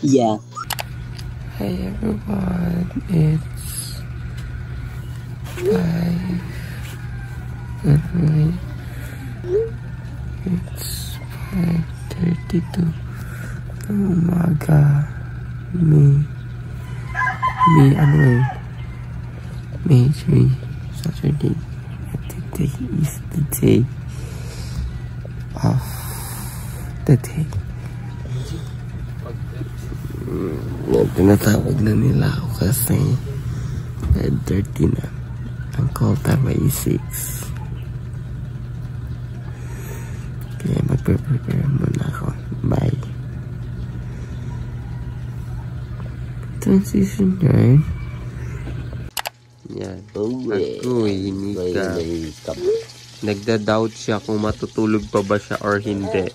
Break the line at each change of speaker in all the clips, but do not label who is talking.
Yeah.
Hi everyone, it's 5 and it's 5:32 ng umaga. May 3 Saturday. And today is the day of the day. Tinatawag na nila ako kasi 5:30 na. Ang call time ay 6. Kaya magpe-prepare muna ako. Bye. Transition yarn. Yan. Agoy, Nika. Nagda-doubt siya kung matutulog pa ba siya or hindi.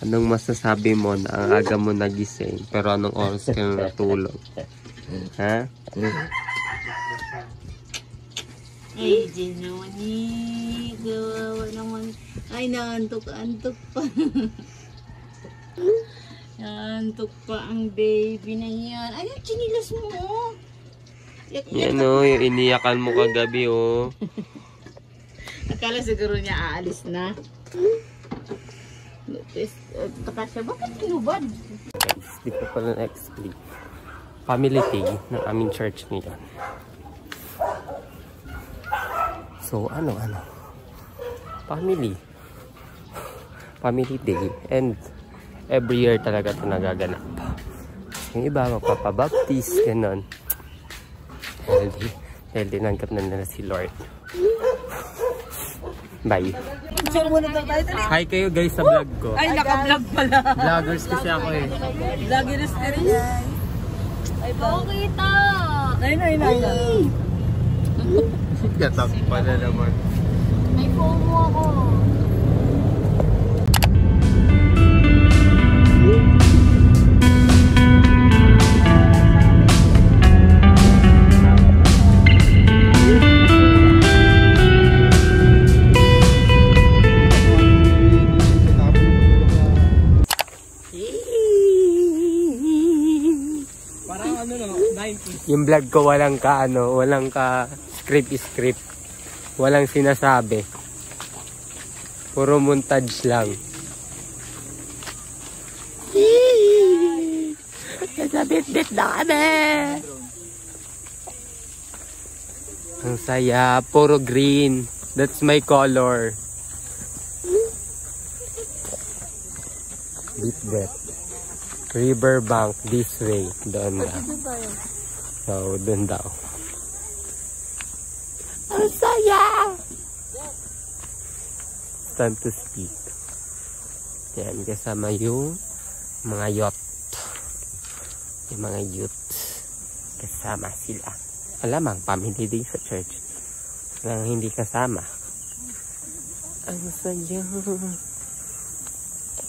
Anong masasabi mo na ang aga mo nagising pero anong oras ka na natulog? Ha?
Ay, din naman eh. Gawawa naman. Ay, naantok pa. Naantok pa ang baby na yan. Ay, yung chinilas mo.
Yan o, yung iniyakan mo kagabi o.
Akala siguro niya aalis na. Takasya, bakit kinubad?
Di ko pala na-explain. Family day ng aming church nila. So, Family day. And every year talaga ito nagaganap. Yung iba, magpapabaptist, gano'n. Dahil dinanggap na nila si Lord. Bye. Hi kayo guys sa vlog ko.
Ay, naka-vlog pala.
Vloggers kasi ako eh.
Vloggers ka rin. Ay, bakita. Nay.
Gatak pa na naman.
May FOMO ako.
Yung vlog ko walang ka script. Walang sinasabi. Puro montage lang. Nasabit-bit na kami. Ang saya. Puro green. That's my color. Beat that. Riverbank this way. Doon daw. So, doon daw. Ang saya! Time to speak. Yan, kasama yung mga yacht. Yung mga youth. Kasama sila. Alamang, family day sa church. Walang hindi kasama. Ang saya.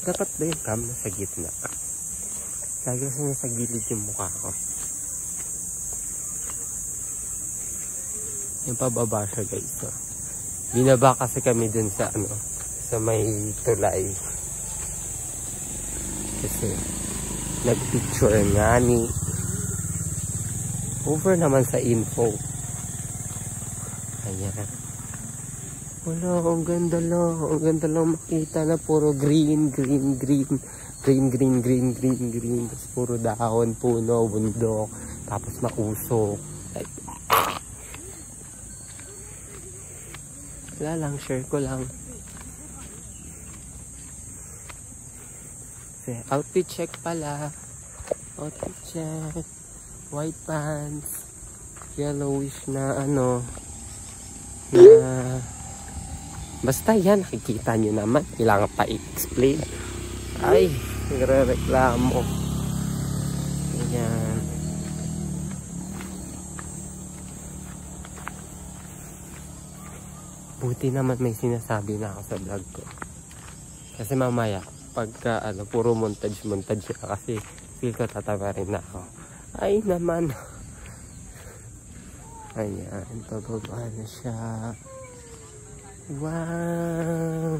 Dapat ba yung cam nasa gitna? Lagi kasi nasa gilid yung mukha ko. Yung pababa siya guys. So, binaba kasi kami dun sa sa may tulay. Kasi nagpicture nga ni over naman sa info. Ayan. Wala, ang ganda lang. Ang ganda lang makita na puro green. Tapos puro dahon, puno, bundok. Tapos mausok. Like, wala lang, share ko lang. Okay, outfit check pala. Outfit check. White pants. Yellowish na na basta yan, nakikita nyo naman. Kailangan pa i-explain. Ay, nagre-reklamo. Ayan. Buti naman may sinasabi na ako sa vlog ko. Kasi mamaya, pagka puro montage na kasi feel ko tatawa rin na ako. Ay naman. Ayan, pababa na siya. Wow!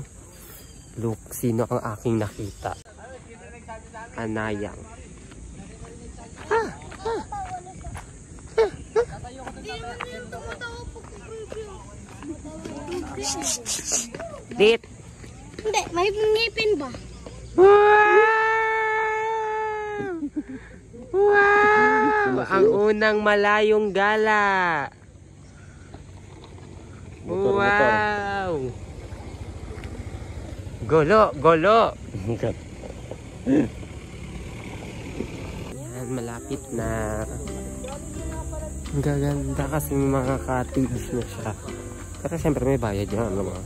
Look. Sino ang aking nakita? Anayang. Dit!
Hindi, may ngipin ba?
Wow! Wow! Ang unang malayong gala. Wow! Golo! Golo! Yan, malapit na. Ang gaganda kasi mga cottage na siya. Pero syempre may bayad yan. Ano ba?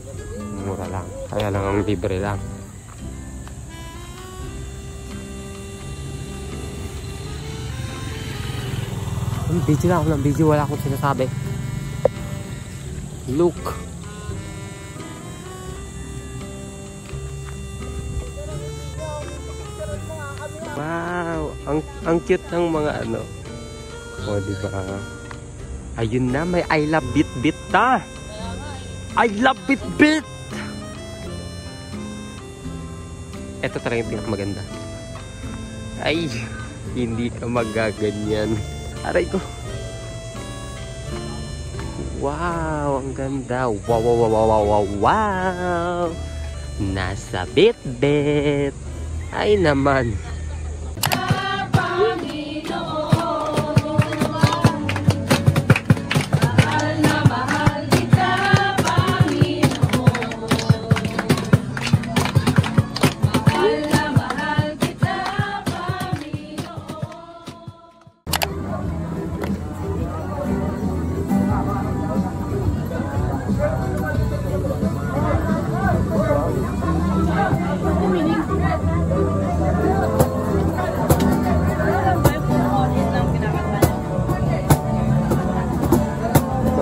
Mura lang. Kaya lang ang libre lang. Video lang ako ng video. Wala akong sinasabi. Look. Wow. Ang cute ng mga ano. O, diba? Ayun na. May I love bit-bit na. I love bit-bit. Ito talaga yung pinakamaganda. Ay, hindi ka magaganyan. Aray ko. Wow, ang ganda. Wow, wow, wow, wow, wow, wow. Nasa bit-bit. Ay naman.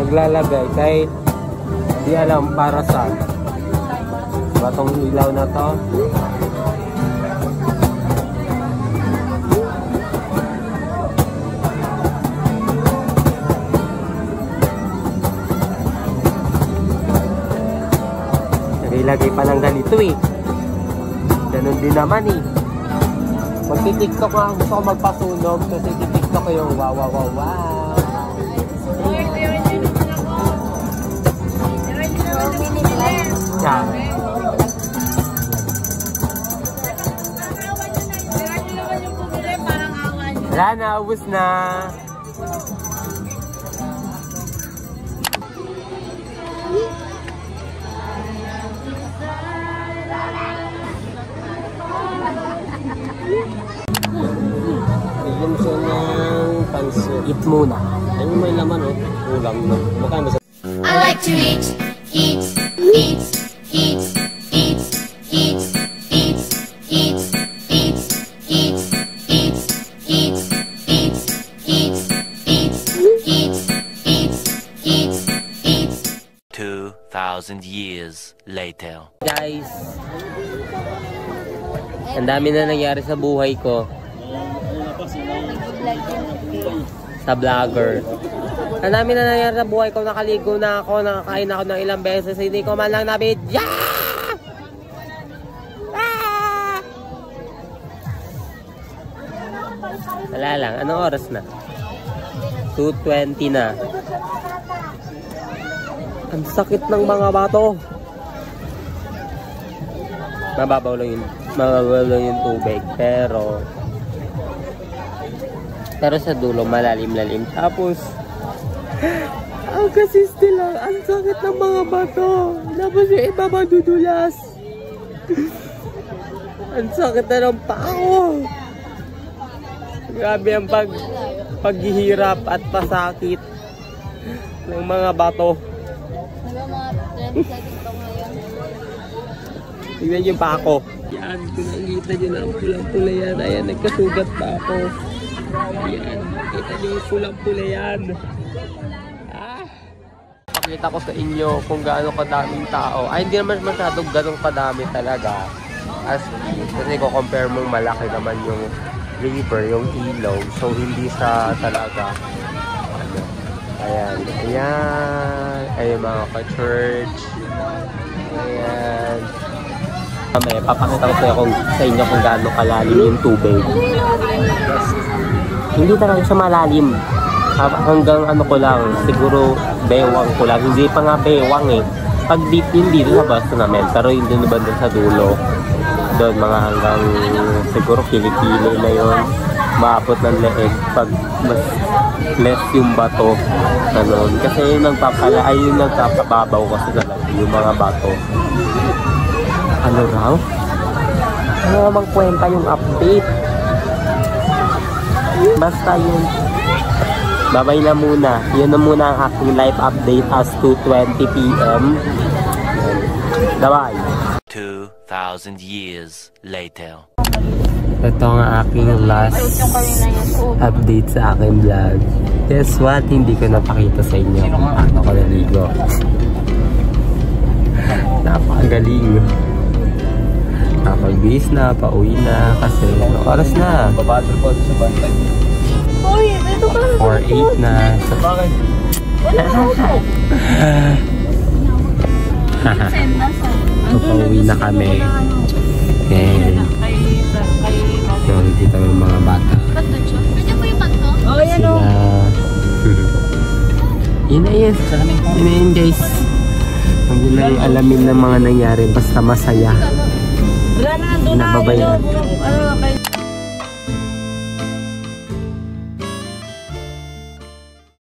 Maglalagay kahit di alam para saan. Batong ilaw na to. Nilagay pa ng ganito eh. Ganun din naman eh. Magti-tiktok nga. Gusto ko magpasunog. Kasi tiktok ko yung wow wow wow wow. Yeah. Wala na, ubus na. Bigyan siya ng pansit. Eat muna. Ayun may laman oh. Ulam na. Kumakain ba sa...
I like to eat, eat, eat, eat, eat, eat, eat, eat, eat, eat, eat, eat, eat, eat, eat, eat, eat, eat, eat.
2,000 years later.
Guys, ang dami na nangyari sa buhay ko. Sa vlogger. Ang dami na nangyari sa buhay ko. Nakaligo na ako, nakakain ako ng ilang beses. Hindi ko man lang nabidya! Ah! Wala lang. Anong oras na? 2:20 na. Ang sakit ng mga bato. Mababaw lang yung tubig. Pero sa dulo malalim-lalim. Tapos ang kasiste lang. Ang sakit ng mga bato. Tapos yung iba madudulas. Ang sakit na ng pao. Grabe ang paghihirap at pasakit ng mga bato. Tignan yung pa ako. Yan, kung nakikita nyo na ang pulang-pula yan. Ayan, nagkasugat pa ako. Yan, kita nyo yung pulang-pula yan. Pakita ko sa inyo kung gaano kadaming tao. Ay, hindi naman masyadong ganong kadami talaga. As in, kasi compare mong malaki naman yung river, yung ilog. So, hindi sa talaga. Ano, ayan, ayan. Ayan mga ka-church. Ayan. Papakita ko sa inyo kung gaano kalalim yung tubig. Hindi talaga siya malalim. Hanggang ano ko lang, siguro bewang ko lang. Hindi pa nga bewang eh. Pag deep yun dito sa basto namin, pero yun doon ba doon sa dulo. Doon mga hanggang siguro kilikili na yun. Maabot ng leeg pag mas less yung bato. Ganun. Kasi yung nagpapababaw kasi talaga yung mga bato. Ano raw? Ano namang kwenta yung update? Basta yun. Babay na muna. Yun na muna ang aking live update as 2:20 PM. Bye-bye.
2,000 years later.
Ito ang aking last update sa aking vlog. Guess what? Hindi ko napakita sa inyo kung paano ko naligo. Napakagaling. Nakapag-bis na, pauwi na kasi oras na.
Babattle po sa bantay.
Uy, dito ka na.
4:08 na. So,
Bakit?
pauwi na kami. And yun, dito yung mga bata.
Pwede po yung pagto?
Oh, yan
Sila.
o.
Yun na yun. Yun na yun guys. Huwag nyo lang alamin ng mga nangyari. Basta masaya.
Wala na, doon na.
Nababayan.
Ano, kay